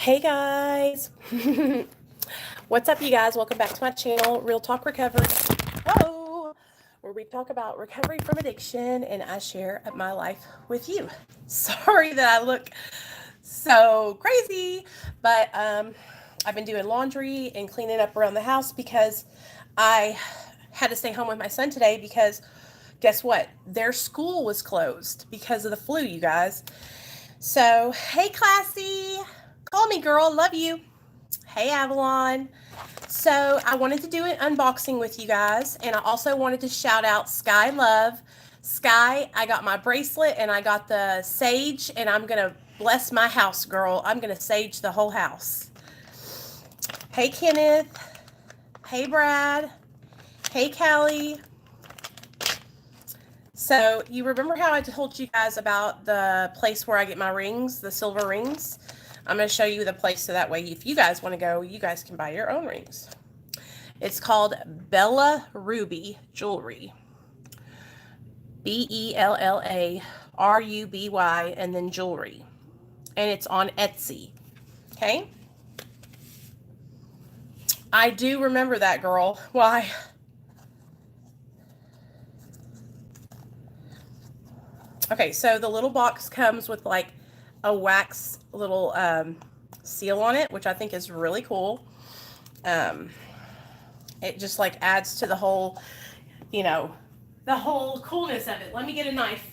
Hey guys, what's up you guys? Welcome back to my channel, Real Talk Recovery. Whoa! Where we talk about recovery from addiction and I share my life with you. Sorry that I look so crazy, but I've been doing laundry and cleaning up around the house because I had to stay home with my son today because guess what? Their school was closed because of the flu, you guys. So, hey Classy, call me girl, love you. Hey Avalon. So, I wanted to do an unboxing with you guys, and I also wanted to shout out Sky Love. Sky, I got my bracelet and I got the sage, and I'm going to bless my house, girl. I'm going to sage the whole house. Hey Kenneth. Hey Brad. Hey Callie. So, you remember how I told you guys about the place where I get my rings, the silver rings? I'm going to show you the place so that way if you guys want to go, you guys can buy your own rings. It's called BellaRuby Jewelry. BellaRuby and then jewelry. And it's on Etsy. Okay? I do remember that, girl. Why? Okay, so the little box comes with like a wax little seal on it, which I think is really cool. It just like adds to the whole, the whole coolness of it. Let me get a knife.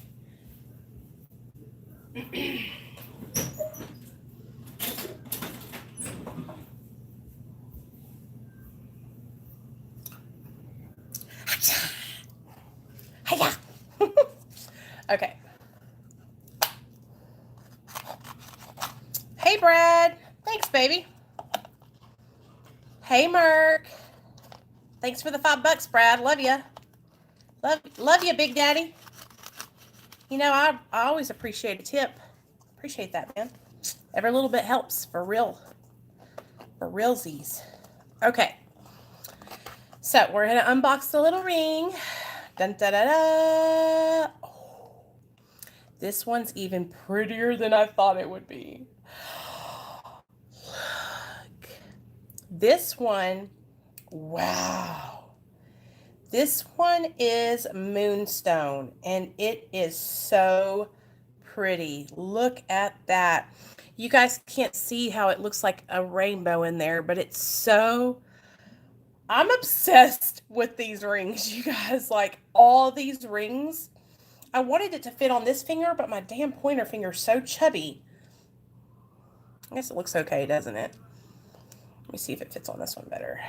Hiya. Okay. Hey, Brad. Thanks, baby. Hey, Merc. Thanks for the $5, Brad. Love you. Love you, Big Daddy. I always appreciate a tip. Appreciate that, man. Every little bit helps, for real. For realsies. Okay. So, we're going to unbox the little ring. Dun, da, da, da. Oh, this one's even prettier than I thought it would be. Look. This one, wow. This one is moonstone, and it is so pretty. Look at that. You guys can't see how it looks like a rainbow in there, but it's so... I'm obsessed with these rings, you guys. Like, all these rings. I wanted it to fit on this finger, but my damn pointer finger is so chubby. I guess it looks okay, doesn't it? Let me see if it fits on this one better.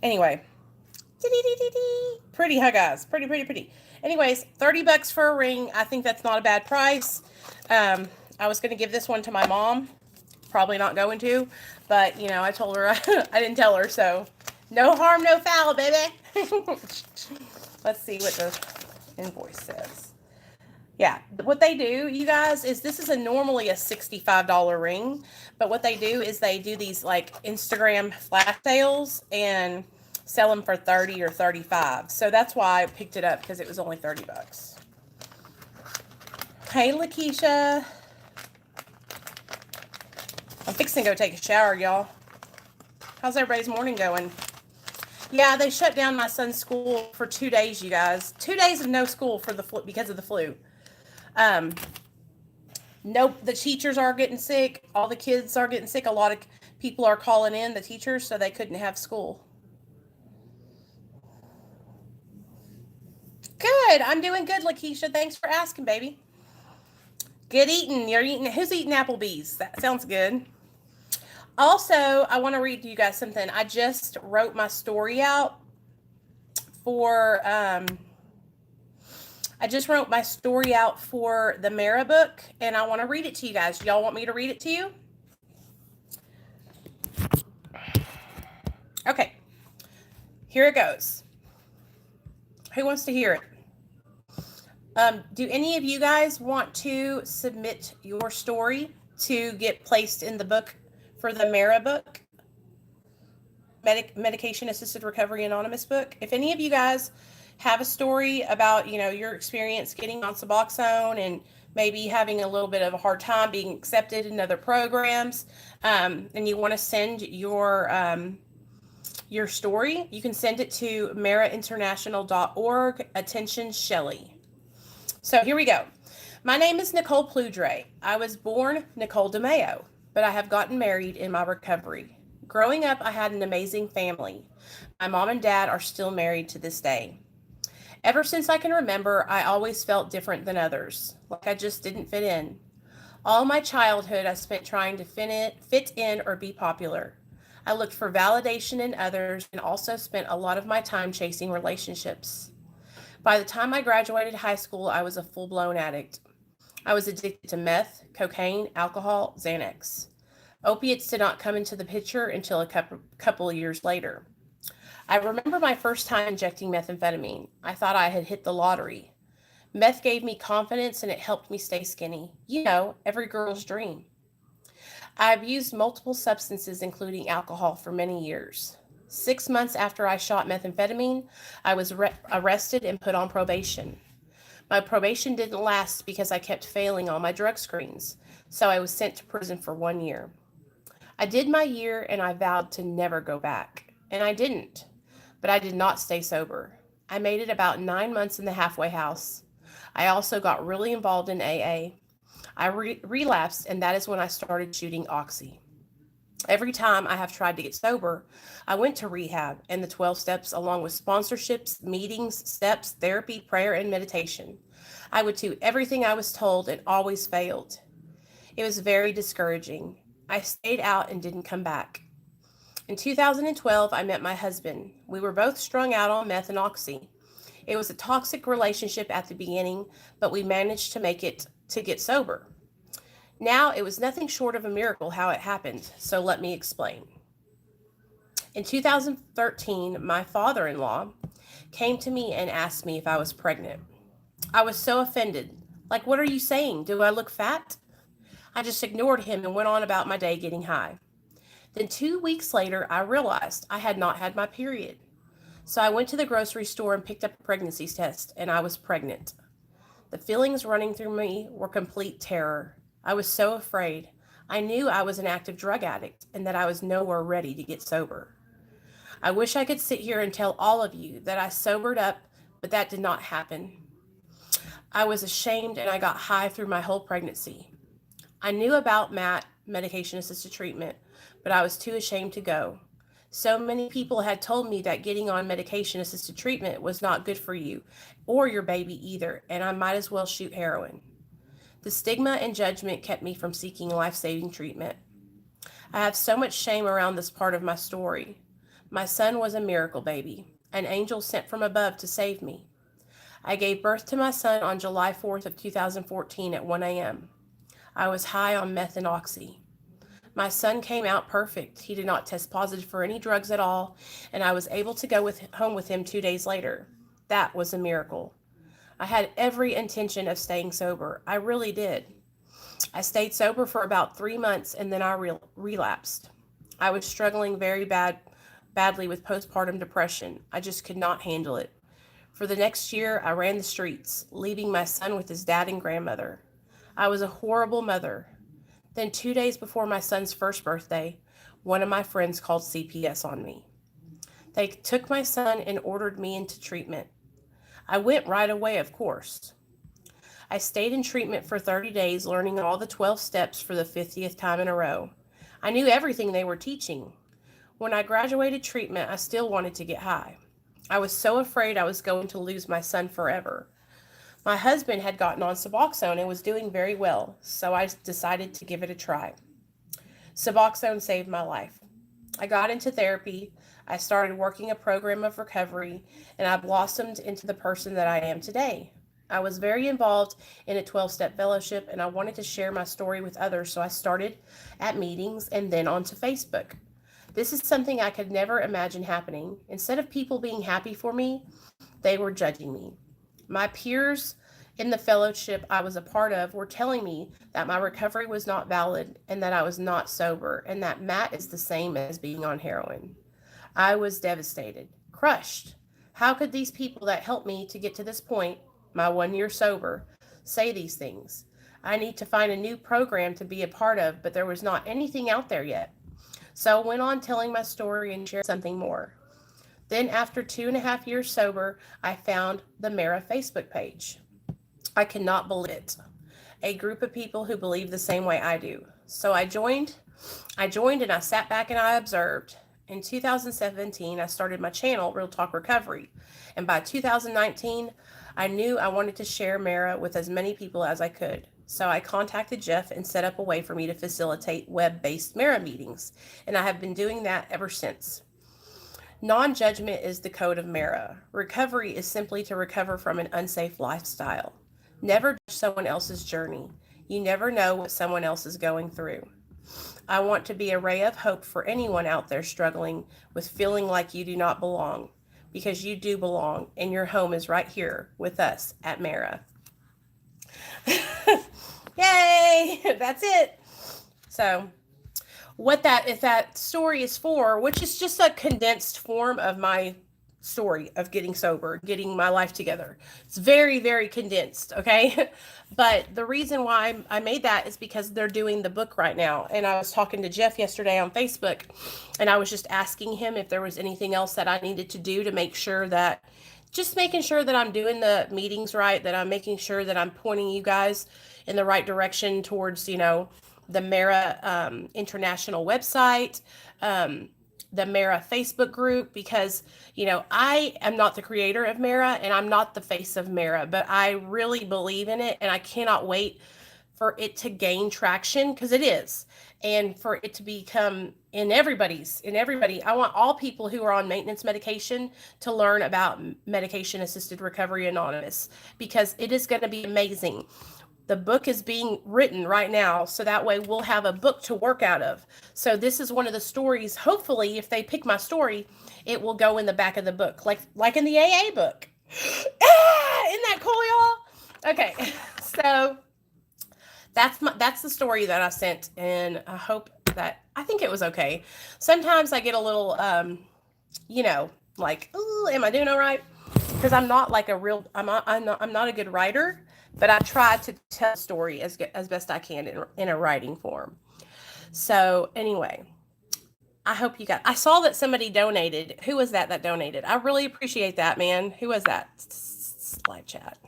Anyway. Pretty, huh, guys? Pretty, pretty, pretty. Anyways, $30 for a ring. I think that's not a bad price. I was going to give this one to my mom. Probably not going to, but I told her I didn't tell her, so no harm, no foul, baby. Let's see what the invoice says. Yeah, what they do, you guys, is this is normally a $65 ring, but what they do is they do these like Instagram flash sales and sell them for $30 or $35. So that's why I picked it up, because it was only $30. Hey, Lakeisha. I'm fixing to go take a shower, y'all. How's everybody's morning going? Yeah, they shut down my son's school for 2 days, you guys. 2 days of no school for the flu, because of the flu. Nope, the teachers are getting sick. All the kids are getting sick. A lot of people are calling in, the teachers, so they couldn't have school. Good. I'm doing good, Lakeisha. Thanks for asking, baby. Good eating. You're eating. Who's eating Applebee's? That sounds good. Also, I want to read to you guys something. I just wrote my story out for the Mara book, and I want to read it to you guys. Y'all want me to read it to you? Okay. Here it goes. Who wants to hear it? Do any of you guys want to submit your story to get placed in the book for the Mara book? Medication Assisted Recovery Anonymous book. If any of you guys have a story about, your experience getting on Suboxone and maybe having a little bit of a hard time being accepted in other programs, and you want to send your story, you can send it to marainternational.org. Attention, Shelley. So here we go. My name is Nicole Ploudre. I was born Nicole DeMeo, but I have gotten married in my recovery. Growing up, I had an amazing family. My mom and dad are still married to this day. Ever since I can remember, I always felt different than others, like I just didn't fit in. All my childhood, I spent trying to fit in or be popular. I looked for validation in others and also spent a lot of my time chasing relationships. By the time I graduated high school, I was a full-blown addict. I was addicted to meth, cocaine, alcohol, Xanax. Opiates did not come into the picture until a couple of years later. I remember my first time injecting methamphetamine. I thought I had hit the lottery. Meth gave me confidence and it helped me stay skinny. Every girl's dream. I've used multiple substances, including alcohol, for many years. 6 months after I shot methamphetamine, I was arrested and put on probation. My probation didn't last because I kept failing all my drug screens, so I was sent to prison for 1 year. I did my year and I vowed to never go back, and I didn't, but I did not stay sober. I made it about 9 months in the halfway house. I also got really involved in AA. I relapsed, and that is when I started shooting Oxy. Every time I have tried to get sober, I went to rehab and the 12 steps along with sponsorships, meetings, steps, therapy, prayer, and meditation. I would do everything I was told and always failed. It was very discouraging. I stayed out and didn't come back. In 2012, I met my husband. We were both strung out on meth and Oxy. It was a toxic relationship at the beginning, but we managed to make it to get sober. Now, it was nothing short of a miracle how it happened, so let me explain. In 2013, my father-in-law came to me and asked me if I was pregnant. I was so offended. Like, what are you saying? Do I look fat? I just ignored him and went on about my day getting high. Then 2 weeks later, I realized I had not had my period. So I went to the grocery store and picked up a pregnancy test, and I was pregnant. The feelings running through me were complete terror. I was so afraid. I knew I was an active drug addict and that I was nowhere ready to get sober. I wish I could sit here and tell all of you that I sobered up, but that did not happen. I was ashamed and I got high through my whole pregnancy. I knew about MAT, medication-assisted treatment, but I was too ashamed to go. So many people had told me that getting on medication-assisted treatment was not good for you or your baby either, and I might as well shoot heroin. The stigma and judgment kept me from seeking life-saving treatment. I have so much shame around this part of my story. My son was a miracle baby, an angel sent from above to save me. I gave birth to my son on July 4th of 2014 at 1 a.m. I was high on meth and Oxy. My son came out perfect. He did not test positive for any drugs at all, and I was able to go home with him 2 days later. That was a miracle. I had every intention of staying sober. I really did. I stayed sober for about 3 months, and then I relapsed. I was struggling very badly with postpartum depression. I just could not handle it. For the next year, I ran the streets, leaving my son with his dad and grandmother. I was a horrible mother. Then 2 days before my son's first birthday, one of my friends called CPS on me. They took my son and ordered me into treatment. I went right away, of course. I stayed in treatment for 30 days, learning all the 12 steps for the 50th time in a row. I knew everything they were teaching. When I graduated treatment, I still wanted to get high. I was so afraid I was going to lose my son forever. My husband had gotten on Suboxone and was doing very well, so I decided to give it a try. Suboxone saved my life. I got into therapy, I started working a program of recovery, and I blossomed into the person that I am today. I was very involved in a 12-step fellowship, and I wanted to share my story with others, so I started at meetings and then onto Facebook. This is something I could never imagine happening. Instead of people being happy for me, they were judging me. My peers in the fellowship I was a part of were telling me that my recovery was not valid and that I was not sober and that MAT is the same as being on heroin. I was devastated, crushed. How could these people that helped me to get to this point, my 1 year sober, say these things? I need to find a new program to be a part of, but there was not anything out there yet. So I went on telling my story and shared something more. Then, after 2.5 years sober, I found the Mara Facebook page. I cannot believe it. A group of people who believe the same way I do. So I joined and I sat back and I observed. In 2017, I started my channel, Real Talk Recovery. And by 2019, I knew I wanted to share Mara with as many people as I could. So I contacted Jeff and set up a way for me to facilitate web-based Mara meetings. And I have been doing that ever since. Non-judgment is the code of Mara. Recovery is simply to recover from an unsafe lifestyle. Never judge someone else's journey. You never know what someone else is going through. I want to be a ray of hope for anyone out there struggling with feeling like you do not belong, because you do belong, and your home is right here with us at Mara. Yay! That's it. So, what that story is for, which is just a condensed form of my story of getting sober, getting my life together. It's very, very condensed, okay? But the reason why I made that is because they're doing the book right now. And I was talking to Jeff yesterday on Facebook, and I was just asking him if there was anything else that I needed to do to make sure that, just making sure that I'm doing the meetings right, that I'm making sure that I'm pointing you guys in the right direction towards, the Mara International website, the Mara Facebook group, because, I am not the creator of Mara and I'm not the face of Mara, but I really believe in it and I cannot wait for it to gain traction, because it is, and for it to become in everybody. I want all people who are on maintenance medication to learn about Medication Assisted Recovery Anonymous, because it is going to be amazing. The book is being written right now, so that way we'll have a book to work out of. So this is one of the stories. Hopefully, if they pick my story, it will go in the back of the book, like in the AA book. Isn't that cool, y'all? Okay, so that's the story that I sent, and I think it was okay. Sometimes I get a little, like, ooh, am I doing all right? Because I'm not like I'm not a good writer. But I try to tell a story as best I can in a writing form. So anyway, I hope you got. I saw that somebody donated. Who was that donated? I really appreciate that, man. Who was that? Live chat.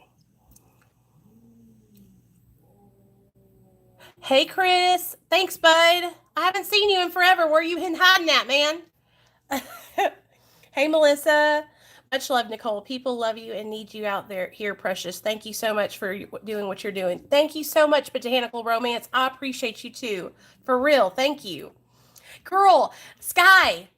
Hey, Chris. Thanks, bud. I haven't seen you in forever. Where you been hiding at, man? Hey, Melysa. Much love, Nicole. People love you and need you out there here, precious. Thank you so much for doing what you're doing. Thank you so much, Botanical Romance. I appreciate you too. For real. Thank you. Girl, Sky,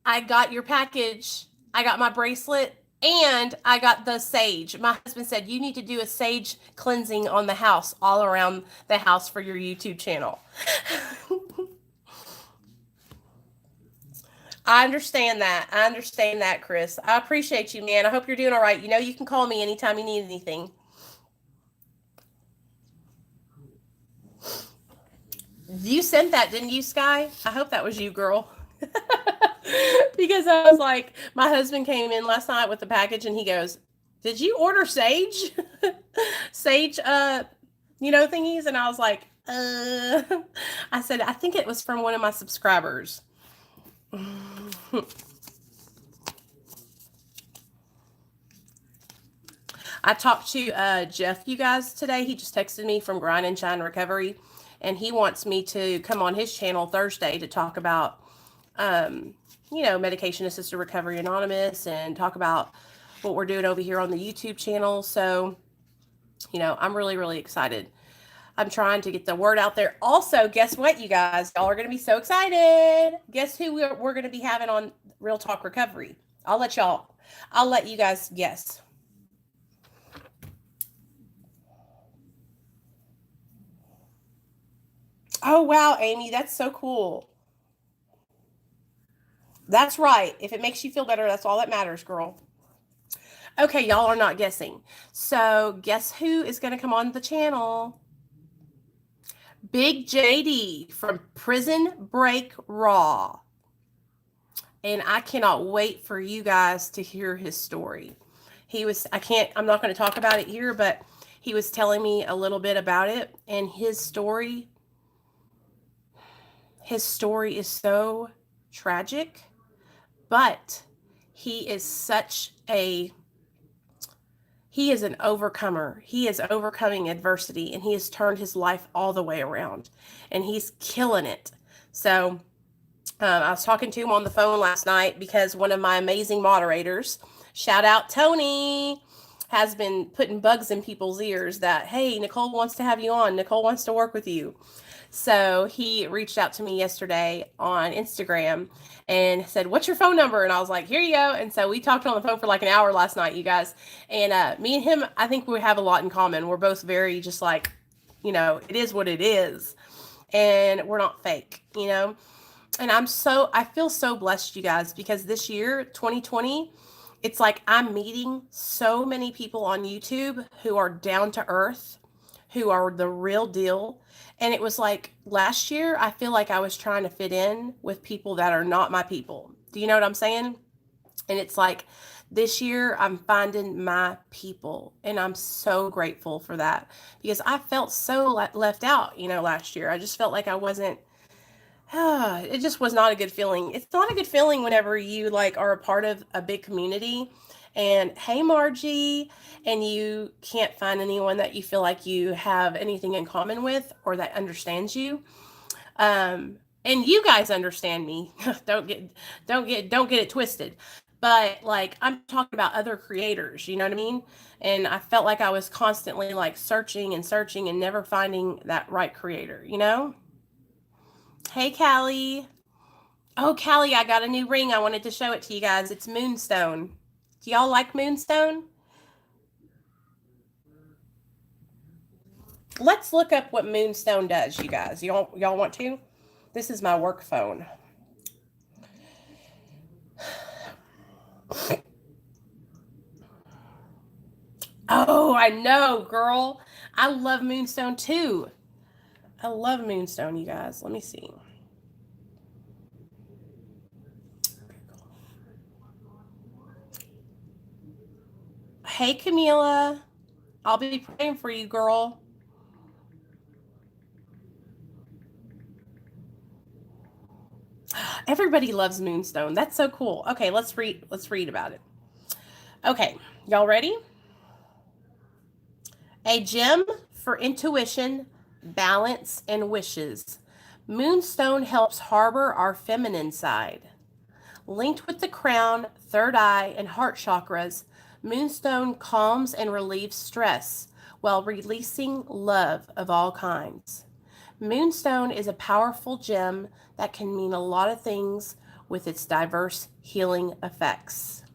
I got your package. I got my bracelet and I got the sage. My husband said you need to do a sage cleansing on the house, all around the house for your YouTube channel. I understand that, Chris. I appreciate you, man. I hope you're doing all right. You can call me anytime you need anything. You sent that, didn't you, Sky? I hope that was you, girl. Because I was like, my husband came in last night with the package and he goes, "Did you order sage?" Sage, thingies. And I was like, I said, I think it was from one of my subscribers. I talked to Jeff, you guys, today. He just texted me from Grind and Shine Recovery, and he wants me to come on his channel Thursday to talk about, Medication Assisted Recovery Anonymous, and talk about what we're doing over here on the YouTube channel. So, I'm really, really excited. I'm trying to get the word out there. Also, guess what, you guys? Y'all are going to be so excited. Guess who we're going to be having on Real Talk Recovery? I'll let you guys guess. Oh, wow, Amy, that's so cool. That's right. If it makes you feel better, that's all that matters, girl. Okay, y'all are not guessing. So guess who is going to come on the channel? Big JD from Prison Break Raw. And I cannot wait for you guys to hear his story. I'm not going to talk about it here, but he was telling me a little bit about it, and his story is so tragic, but he is an overcomer. He is overcoming adversity, and he has turned his life all the way around, and he's killing it. So I was talking to him on the phone last night because one of my amazing moderators, shout out Tony, has been putting bugs in people's ears that, hey, Nicole wants to have you on. Nicole wants to work with you. So he reached out to me yesterday on Instagram and said, what's your phone number? And I was like, here you go. And so we talked on the phone for like an hour last night, you guys. And me and him, I think we have a lot in common. We're both very just like, it is what it is. And we're not fake, And I feel so blessed, you guys, because this year, 2020, it's like I'm meeting so many people on YouTube who are down to earth, who are the real deal. And it was like last year, I feel like I was trying to fit in with people that are not my people. Do you know what I'm saying? And it's like this year, I'm finding my people. And I'm so grateful for that because I felt so left out, last year. I just felt like I wasn't. It just was not a good feeling. It's not a good feeling whenever you are a part of a big community and hey Margie, and you can't find anyone that you feel like you have anything in common with or that understands you. And you guys understand me. don't get it twisted. But I'm talking about other creators, you know what I mean? And I felt like I was constantly searching and searching and never finding that right creator, Hey, Callie. Oh, Callie, I got a new ring. I wanted to show it to you guys. It's moonstone. Do y'all like moonstone? Let's look up what moonstone does, you guys. Y'all want to? This is my work phone. Oh, I know, girl. I love moonstone too. I love moonstone, you guys. Let me see. Hey, Camila. I'll be praying for you, girl. Everybody loves moonstone. That's so cool. Okay, let's read about it. Okay, y'all ready? A gem for intuition, balance, and wishes. Moonstone helps harbor our feminine side. Linked with the crown, third eye, and heart chakras, moonstone calms and relieves stress while releasing love of all kinds. Moonstone is a powerful gem that can mean a lot of things with its diverse healing effects.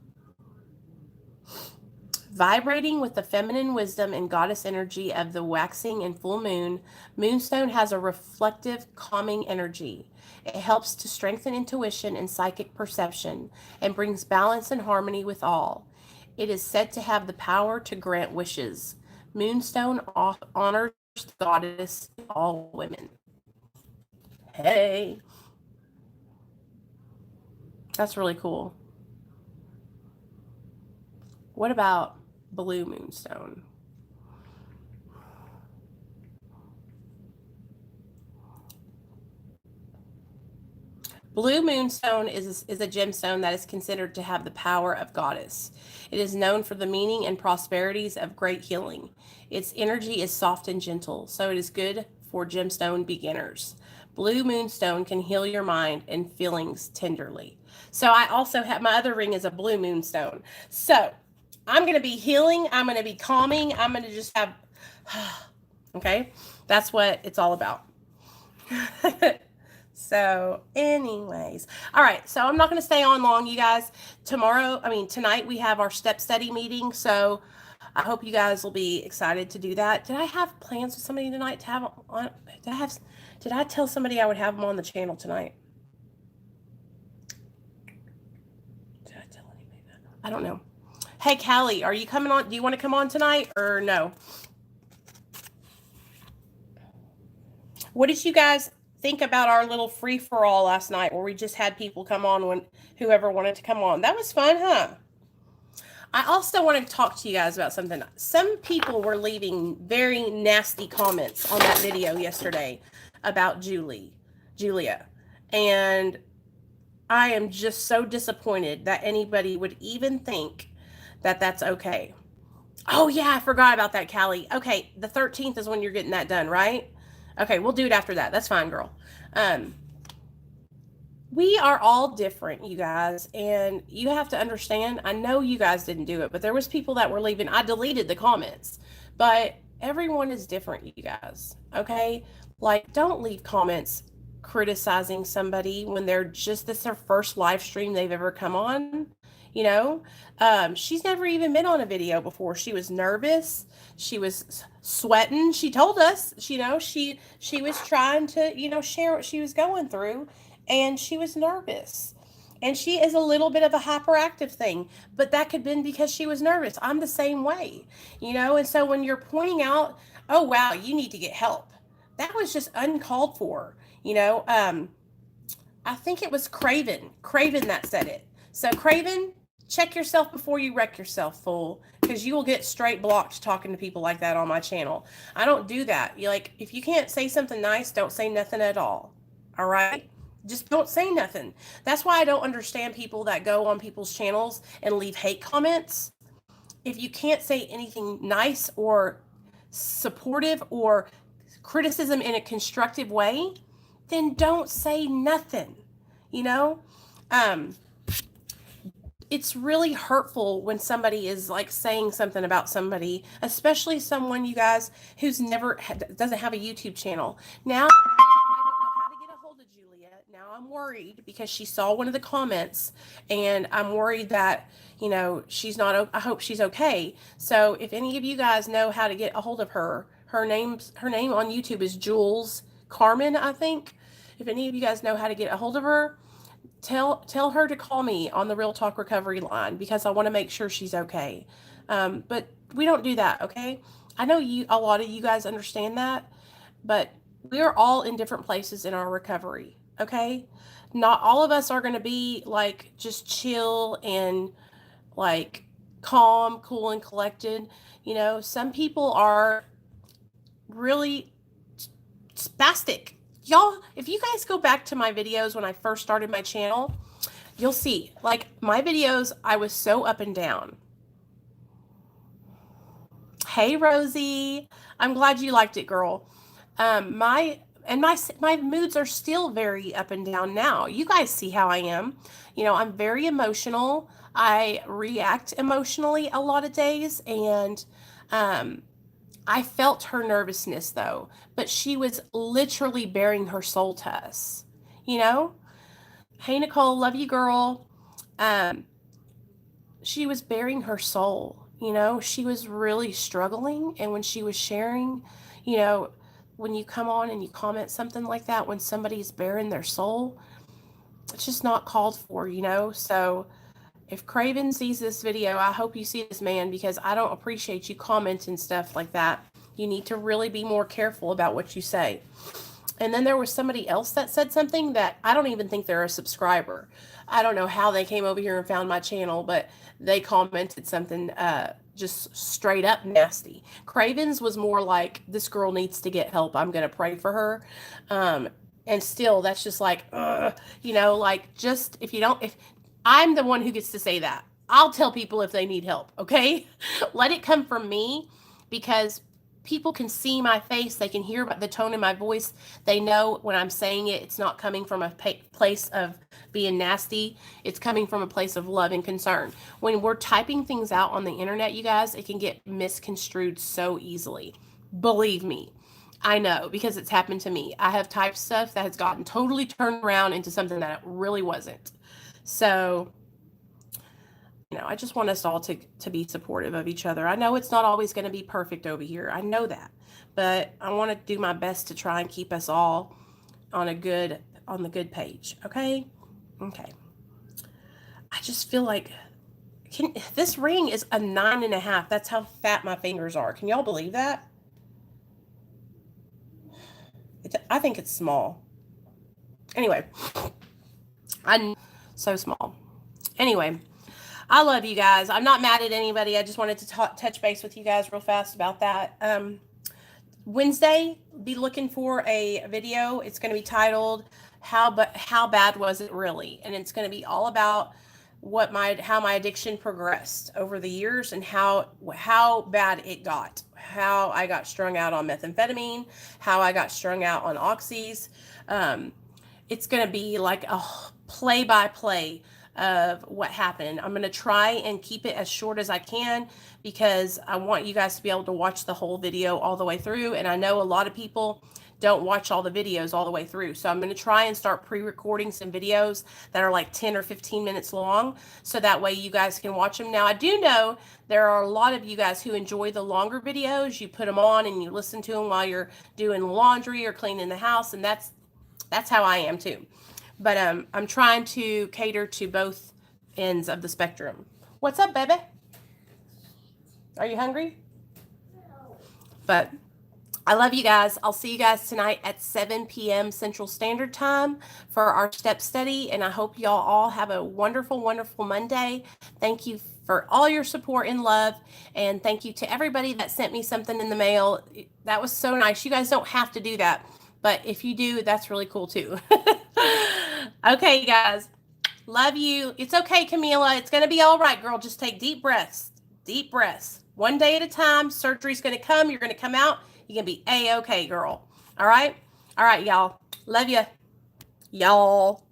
Vibrating with the feminine wisdom and goddess energy of the waxing and full moon, moonstone has a reflective, calming energy. It helps to strengthen intuition and psychic perception and brings balance and harmony with all. It is said to have the power to grant wishes. Moonstone honors the goddess of all women. Hey. That's really cool. What about blue moonstone? Blue moonstone is a gemstone that is considered to have the power of goddess. It is known for the meaning and prosperities of great healing. Its energy is soft and gentle, so it is good for gemstone beginners. Blue moonstone can heal your mind and feelings tenderly. So I also have, my other ring is a blue moonstone. So I'm going to be healing. I'm going to be calming. I'm going to just have, okay, that's what it's all about. So anyways, all right, so I'm not going to stay on long, you guys. Tonight we have our step study meeting, so I hope you guys will be excited to do that. Did I have plans with somebody tonight to have on? Did I tell somebody I would have them on the channel tonight? Did I tell anybody that? I don't know. Hey, Callie, are you coming on? Do you want to come on tonight or no? What did you guys think about our little free-for-all last night where we just had people come on when whoever wanted to come on. That was fun, huh? I also want to talk to you guys about something. Some people were leaving very nasty comments on that video yesterday about Julia. And I am just so disappointed that anybody would even think that that's okay. Oh, yeah, I forgot about that, Callie. Okay, the 13th is when you're getting that done, right? Okay, we'll do it after that. That's fine, girl. We are all different, you guys, and you have to understand, I know you guys didn't do it, but there was people that were leaving. I deleted the comments, but everyone is different, you guys, okay? Like, don't leave comments criticizing somebody when this is their first live stream they've ever come on, you know? She's never even been on a video before. She was nervous. She was sweating. She told us, you know, she was trying to, you know, share what she was going through. And she was nervous. And she is a little bit of a hyperactive thing, but that could have been because she was nervous. I'm the same way, you know? And so when you're pointing out, oh, wow, you need to get help, that was just uncalled for, you know? I think it was Craven that said it. So Craven, check yourself before you wreck yourself, fool, because you will get straight blocked talking to people like that on my channel. I don't do that. You like, if you can't say something nice, don't say nothing at all. All right? Just don't say nothing. That's why I don't understand people that go on people's channels and leave hate comments. If you can't say anything nice or supportive or criticism in a constructive way, then don't say nothing, you know? It's really hurtful when somebody is like saying something about somebody, especially someone, you guys, who's doesn't have a YouTube channel. Now, now I'm worried because she saw one of the comments, and I'm worried that, you know, she's not, I hope she's okay. So if any of you guys know how to get a hold of her, her name on YouTube is Jules Carmen, I think. If any of you guys know how to get a hold of her, tell her to call me on the Real Talk Recovery line, because I want to make sure she's okay. But we don't do that, okay? I know a lot of you guys understand that, but we're all in different places in our recovery. Okay, not all of us are going to be like just chill and like calm, cool, and collected. You know, some people are really spastic. Y'all, if you guys go back to my videos when I first started my channel, you'll see, like, my videos, I was so up and down. Hey, Rosie, I'm glad you liked it, girl. My moods are still very up and down now. You guys see how I am. You know, I'm very emotional. I react emotionally a lot of days, and I felt her nervousness though, but she was literally bearing her soul to us, you know? Hey, Nicole, love you, girl. She was bearing her soul, you know? She was really struggling, and when she was sharing, you know, when you come on and you comment something like that, when somebody's bearing their soul, it's just not called for, you know? So if Craven sees this video, I hope you see this, man, because I don't appreciate you commenting stuff like that. You need to really be more careful about what you say. And then there was somebody else that said something that I don't even think they're a subscriber. I don't know how they came over here and found my channel, but they commented something just straight up nasty. Craven's was more like, this girl needs to get help, I'm going to pray for her. And still, that's just like, you know, like, just if I'm the one who gets to say that, I'll tell people if they need help, okay? Let it come from me, because people can see my face. They can hear the tone in my voice. They know when I'm saying it, it's not coming from a place of being nasty. It's coming from a place of love and concern. When we're typing things out on the internet, you guys, it can get misconstrued so easily. Believe me, I know, because it's happened to me. I have typed stuff that has gotten totally turned around into something that it really wasn't. So, you know, I just want us all to be supportive of each other. I know it's not always going to be perfect over here. I know that. But I want to do my best to try and keep us all on the good page. Okay? Okay. I just feel like this ring is a 9.5. That's how fat my fingers are. Can y'all believe that? I think it's small. Anyway, I'm so small. Anyway, I love you guys. I'm not mad at anybody. I just wanted to touch base with you guys real fast about that. Wednesday, be looking for a video. It's going to be titled how bad was it really? And it's going to be all about how my addiction progressed over the years and how bad it got. How I got strung out on methamphetamine, how I got strung out on oxys. It's going to be like a play-by-play of what happened. I'm going to try and keep it as short as I can because I want you guys to be able to watch the whole video all the way through. And I know a lot of people don't watch all the videos all the way through. So I'm going to try and start pre-recording some videos that are like 10 or 15 minutes long. So that way you guys can watch them. Now, I do know there are a lot of you guys who enjoy the longer videos. You put them on and you listen to them while you're doing laundry or cleaning the house. And that's how I am too. But I'm trying to cater to both ends of the spectrum. What's up, baby? Are you hungry? No. But I love you guys. I'll see you guys tonight at 7 p.m. Central Standard Time for our step study. And I hope y'all all have a wonderful, wonderful Monday. Thank you for all your support and love. And thank you to everybody that sent me something in the mail. That was so nice. You guys don't have to do that. But if you do, that's really cool too. Okay, you guys. Love you. It's okay, Camila. It's going to be all right, girl. Just take deep breaths. Deep breaths. One day at a time. Surgery's going to come. You're going to come out. You're going to be A-okay, girl. All right? All right, y'all. Love you. Y'all.